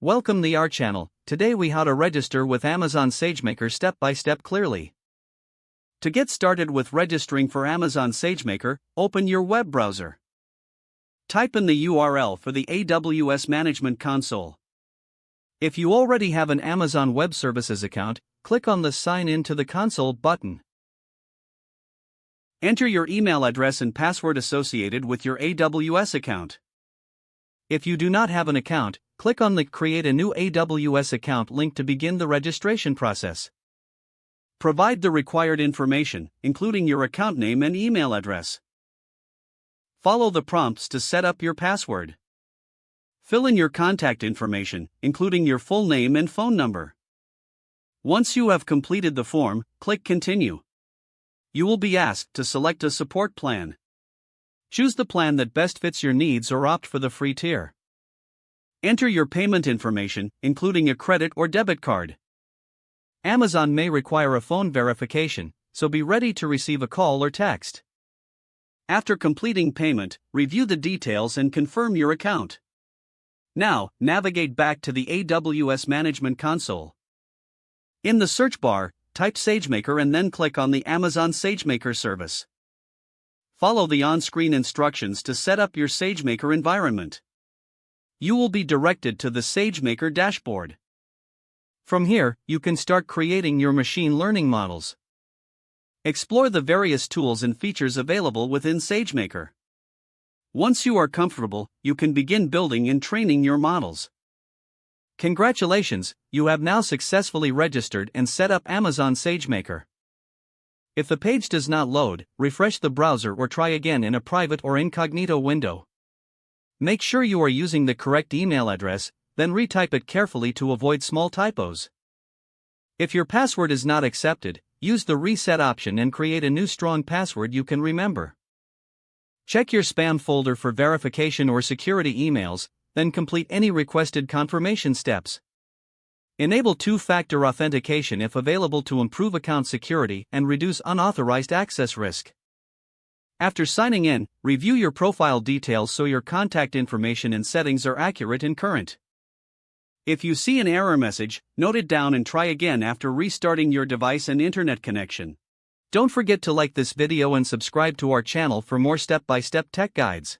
Welcome to our channel. Today we how to register with Amazon SageMaker step by step clearly. To get started with registering for Amazon SageMaker, open your web browser. Type in the URL for the AWS Management Console. If you already have an Amazon Web Services account, click on the Sign in to the console button. Enter your email address and password associated with your AWS account. If you do not have an account, click on the Create a new AWS account link to begin the registration process. Provide the required information, including your account name and email address. Follow the prompts to set up your password. Fill in your contact information, including your full name and phone number. Once you have completed the form, click Continue. You will be asked to select a support plan. Choose the plan that best fits your needs or opt for the free tier. Enter your payment information, including a credit or debit card. Amazon may require a phone verification, so be ready to receive a call or text. After completing payment, review the details and confirm your account. Now, navigate back to the AWS Management Console. In the search bar, type SageMaker and then click on the Amazon SageMaker service. Follow the on-screen instructions to set up your SageMaker environment. You will be directed to the SageMaker dashboard. From here, you can start creating your machine learning models. Explore the various tools and features available within SageMaker. Once you are comfortable, you can begin building and training your models. Congratulations, you have now successfully registered and set up Amazon SageMaker. If the page does not load, refresh the browser or try again in a private or incognito window. Make sure you are using the correct email address, then retype it carefully to avoid small typos. If your password is not accepted, use the reset option and create a new strong password you can remember. Check your spam folder for verification or security emails, then complete any requested confirmation steps. Enable two-factor authentication if available to improve account security and reduce unauthorized access risk. After signing in, review your profile details so your contact information and settings are accurate and current. If you see an error message, note it down and try again after restarting your device and internet connection. Don't forget to like this video and subscribe to our channel for more step-by-step tech guides.